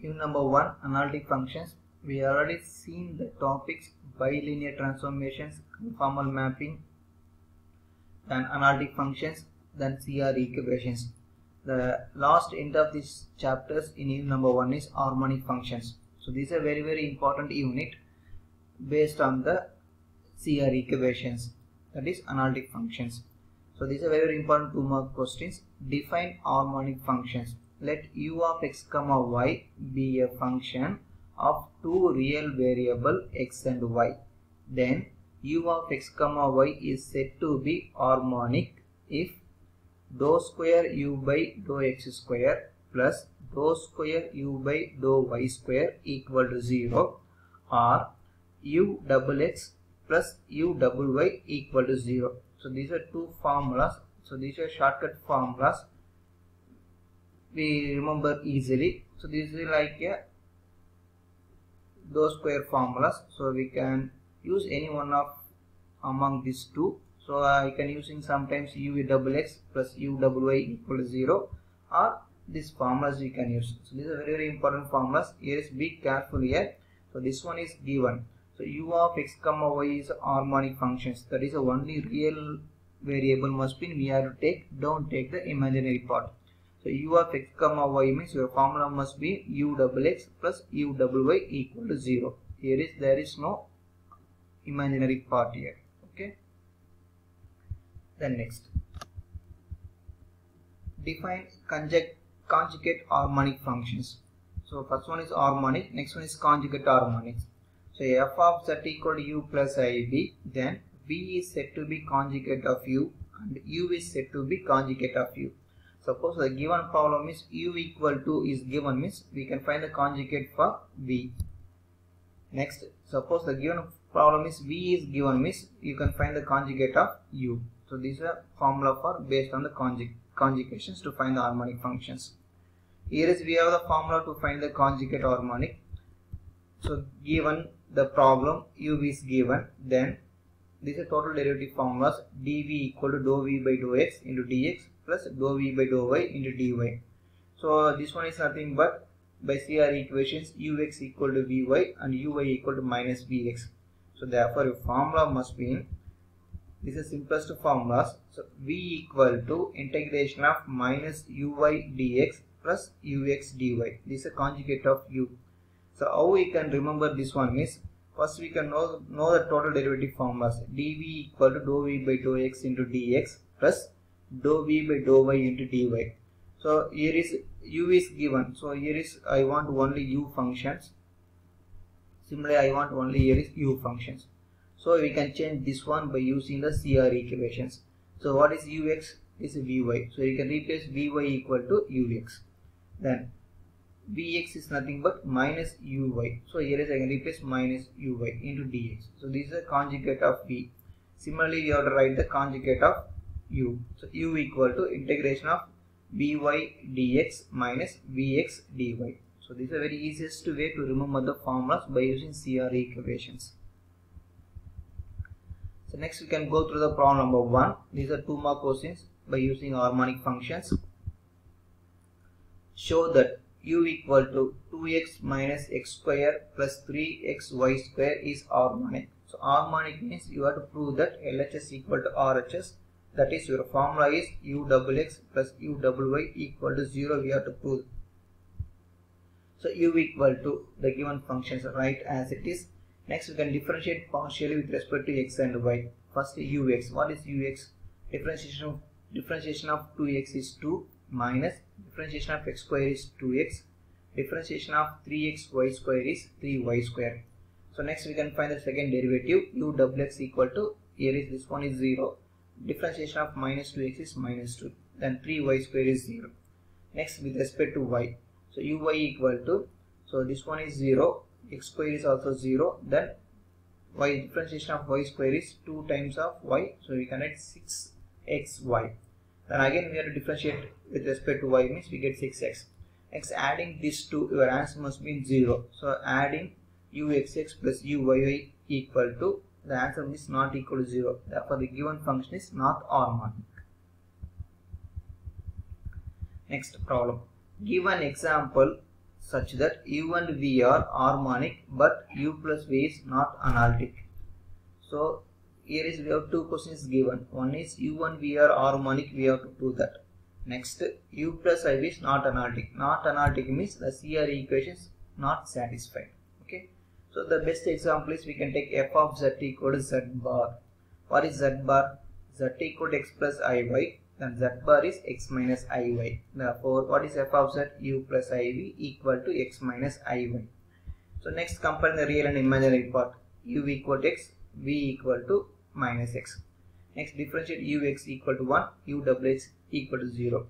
In number 1, analytic functions, we already seen the topics bilinear transformations, conformal mapping, then analytic functions, then CR equations. The last end of these chapters in unit number 1 is harmonic functions. So these are very important unit based on the CR equations, that is analytic functions. So these are very important 2 mark questions. Define harmonic functions. Let u of x comma y be a function of 2 real variable x and y. Then u of x comma y is said to be harmonic if dou square u by dou x square plus dou square u by dou y square equal to 0, or u double x plus u double y equal to 0. So these are 2 formulas. So these are shortcut formulas we remember easily. So this is like a dou square formulas. So we can use any one of among these 2. So I can using sometimes u double x plus u double y equal to 0, or these formulas we can use. So these are very important formulas. Here is be careful here. So this one is given. So u of x comma y is harmonic functions. That is the only real variable must be we have to take. Don't take the imaginary part. So u of x comma y means your formula must be u double x plus u double y equal to 0. There is no imaginary part here. Okay. Then next, define conjugate harmonic functions. So first one is harmonic, next one is conjugate harmonics. So f of z equal to u plus ib, then v is said to be conjugate of u and u is said to be conjugate of u. Suppose the given problem is u equal to is given, means we can find the conjugate for v. Next, suppose the given problem is v is given, means you can find the conjugate of u. So these are formula for based on the conjugations to find the harmonic functions. Here is we have the formula to find the conjugate harmonic. So given the problem u is given, then these are total derivative formulas. dv equal to dou v by dou x into dx plus dou v by dou y into dy. So this one is nothing but by CR equations ux equal to vy and uy equal to minus vx. So therefore your formula must be in, this is simplest formulas. So v equal to integration of minus uy dx plus ux dy. This is a conjugate of u. So how we can remember this one is, first we can know the total derivative formulas. dv equal to dou v by dou x into dx plus dou v by dou y into dy. So here is u is given. So here is I want only u functions. Similarly I want only here is u functions. So we can change this one by using the CR equations. So what is ux? Is vy. So you can replace vy equal to ux. Then vx is nothing but minus uy. So here is I can replace minus uy into dx. So this is a conjugate of v. Similarly, we have to write the conjugate of u. So u equal to integration of vy dx minus vx dy. So this is a very easiest way to remember the formulas by using CR equations. So next we can go through the problem number 1. These are 2 mark questions by using harmonic functions. Show that u equal to 2x minus x square plus 3xy square is harmonic. So harmonic means you have to prove that LHS equal to RHS. That is your formula is u double x plus u double y equal to 0. We have to prove. So u equal to the given functions, write as it is. Next we can differentiate partially with respect to x and y. First ux. What is ux? Differentiation of 2x is 2 minus differentiation of x square is 2x. Differentiation of 3xy square is 3y square. So next we can find the second derivative u double x equal to, here is this one is 0. Differentiation of minus 2x is minus 2. Then 3y square is 0. Next with respect to y. So uy equal to, so this one is 0. X square is also 0. Then y, differentiation of y square is 2 times of y. So we can write 6xy. Then again we have to differentiate with respect to y, means we get 6x. Next adding these two, your answer must be 0. So adding uxx plus uyy equal to, the answer is not equal to 0. Therefore the given function is not harmonic. Next problem. Give an example such that u and v are harmonic but u plus v is not analytic. So here is we have two questions given. One is u and v are harmonic, we have to prove that. Next, u plus iv is not analytic. Not analytic means the CR equations not satisfied. Okay. So the best example is we can take f of z equal to z bar. What is z bar? Z equal to x plus iy. Then z bar is x minus iy. Therefore, what is f of z? U plus iv equal to x minus iy. So next, compare the real and imaginary part. U equal to x, v equal to minus x. Next, differentiate ux equal to 1, uwx equal to 0,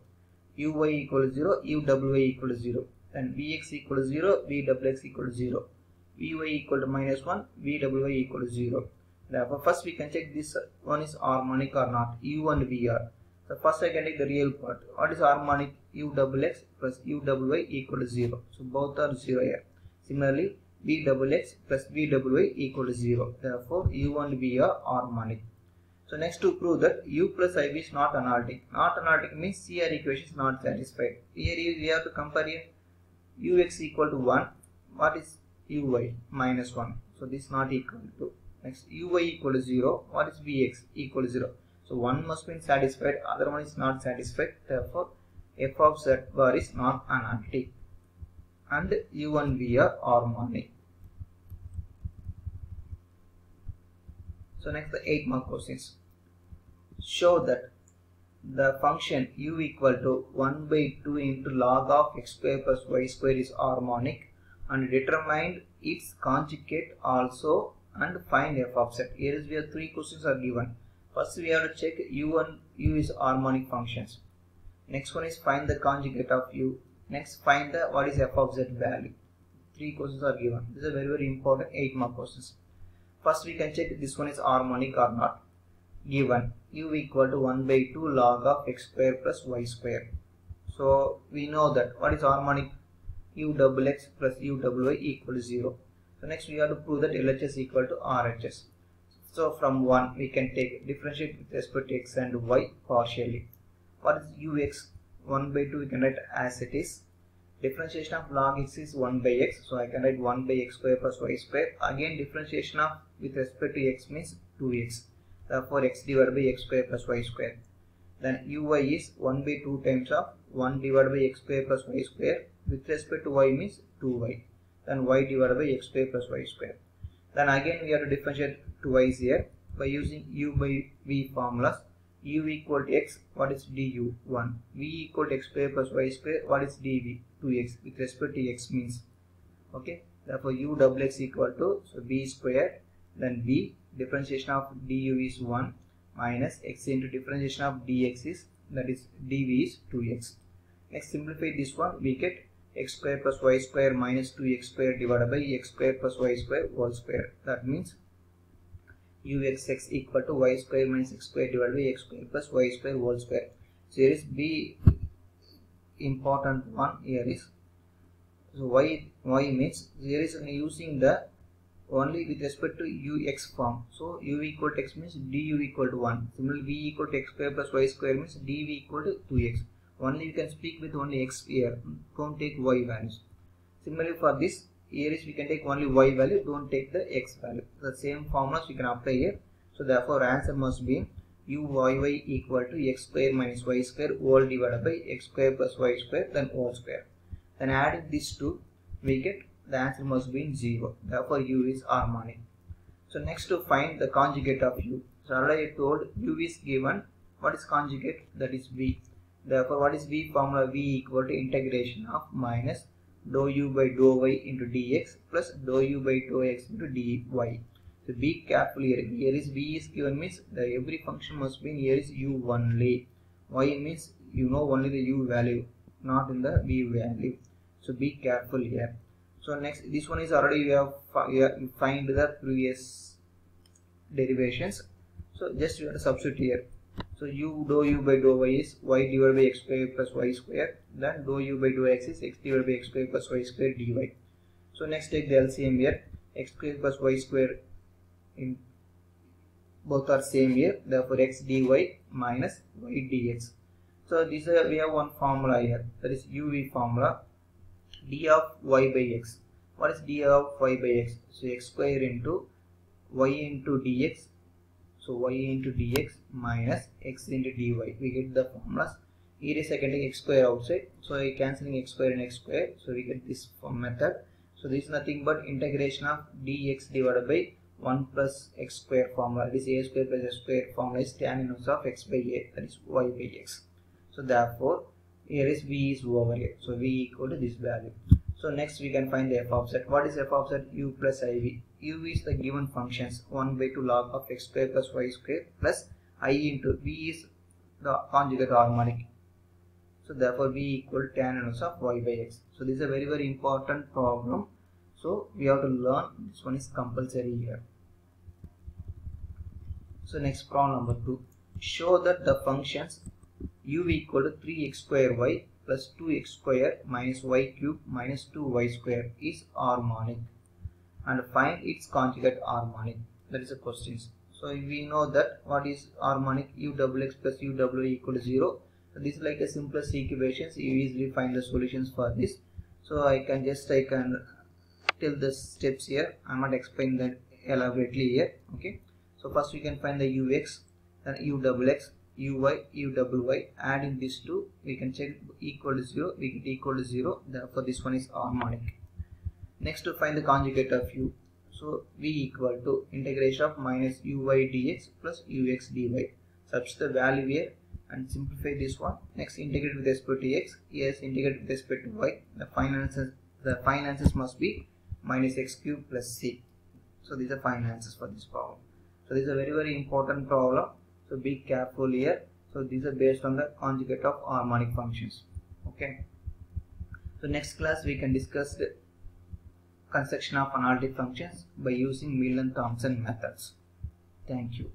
uy equal to 0, uwy equal to 0. Then vx equal to 0, vwx equal to 0, vy equal to minus 1, vwy equal to 0. Therefore, first we can check this one is harmonic or not. U and v are. So first I can take the real part. What is harmonic? Uwx plus uwy equal to 0. So both are 0 here. Similarly, vwx plus vwy equal to 0. Therefore, u and v are harmonic. So next, to prove that u plus iv is not analytic. Not analytic means CR equation is not satisfied. Here we have to compare here. Ux equal to 1. What is uy? Minus 1. So this is not equal to. Next, uy equal to 0. What is vx? Equal to 0. So one must be satisfied, other one is not satisfied. Therefore, f of z bar is not analytic. And u and v are harmonic. So next, the 8 mark questions. Show that the function u equal to 1 by 2 into log of x square plus y square is harmonic, and determine its conjugate also, and find f of z. Here is where 3 questions are given. First we have to check u and u is harmonic functions. Next one is find the conjugate of u. Next, find the what is f of z value. 3 questions are given. This is a very important 8 mark questions. First we can check this one is harmonic or not. Given u equal to 1 by 2 log of x square plus y square. So we know that what is harmonic? uwx plus uwy equal to 0. So next we have to prove that LHS equal to RHS. So from 1 we can take differentiate with respect to x and y partially. What is ux? 1 by 2 we can write as it is. Differentiation of log x is 1 by x. So I can write 1 by x square plus y square. Again differentiation of with respect to x means 2x. Therefore x divided by x square plus y square. Then uy is 1 by 2 times of 1 divided by x square plus y square. With respect to y means 2y. Then y divided by x square plus y square. Then again we have to differentiate 2y's here by using u by v formulas. U equal to x, what is du? 1. V equal to x square plus y square, what is dv? 2x. With respect to x means. Okay. Therefore uwx equal to, so b square, then v, differentiation of du is 1 minus x into differentiation of dx is, that is dv is 2x. Next, simplify this one, we get x square plus y square minus 2x square divided by x square plus y square whole square. That means uxx equal to y square minus x square divided by x square plus y square whole square. So here is b important one here is, so y means here is using the only with respect to ux form. So u equal to x means du equal to 1. Similarly v equal to x square plus y square means dv equal to 2x. Only you can speak with only x here, don't take y values. Similarly for this, here is we can take only y value, don't take the x value. The same formulas we can apply here. So therefore answer must be uyy equal to x square minus y square whole divided by x square plus y square then whole square. Then adding these two, we get the answer must be in 0. Therefore u is harmonic. So next, to find the conjugate of u. So already I told u is given. What is conjugate? That is v. Therefore what is v formula? V equal to integration of minus dou u by dou y into dx plus dou u by dou x into dy. So be careful here. Here is v is given means the every function must be in here is u only. Y means you know only the u value, not in the v value. So be careful here. So next, this one is already we have find the previous derivations. So just you have to substitute here. So u dou u by dou y is y divided by x square plus y square. Then dou u by dou x is x divided by x square plus y square dy. So next take the LCM here. X square plus y square in both are same here. Therefore x dy minus y dx. So this we have one formula here. That is uv formula. d of y by x. What is d of y by x? So x square into y into dx. So y into dx minus x into dy. We get the formulas. Here is getting x square outside. So I cancelling x square and x square. So we get this method. So this is nothing but integration of dx divided by 1 plus x square formula. This a square plus x square formula is tan inverse of x by a, that is y by x. So therefore here is v is over here. So v equal to this value. So next we can find the f of z. What is f of z? U plus iv. U is the given functions 1 by 2 log of x square plus y square plus I into v is the conjugate harmonic. So therefore v equal to tan inverse of y by x. So this is a very important problem. So we have to learn. This one is compulsory here. So next problem number 2. Show that the functions u equal to 3x square y plus 2x square minus y cube minus 2y square is harmonic, and find its conjugate harmonic. That is the questions. So we know that what is harmonic, u double x plus u double y equal to 0. So this is like a simplest equations. You easily find the solutions for this. So I can tell the steps here. I am not explain that elaborately here. Okay. So first we can find the ux, then u double x, uy, u double y. Adding these two, we can check equal to 0. We get equal to 0. Therefore this one is harmonic. Next to find the conjugate of u. So v equal to integration of minus uy dx plus ux dy. Substitute the value here and simplify this one. Next integrate with respect to x. Yes, integrate with respect to y. The final answers must be minus x cube plus c. So these are final answers for this problem. So this is a very important problem. So be careful here. So these are based on the conjugate of harmonic functions. Okay. So next class we can discuss the construction of analytic functions by using Mill and Thomson methods. Thank you.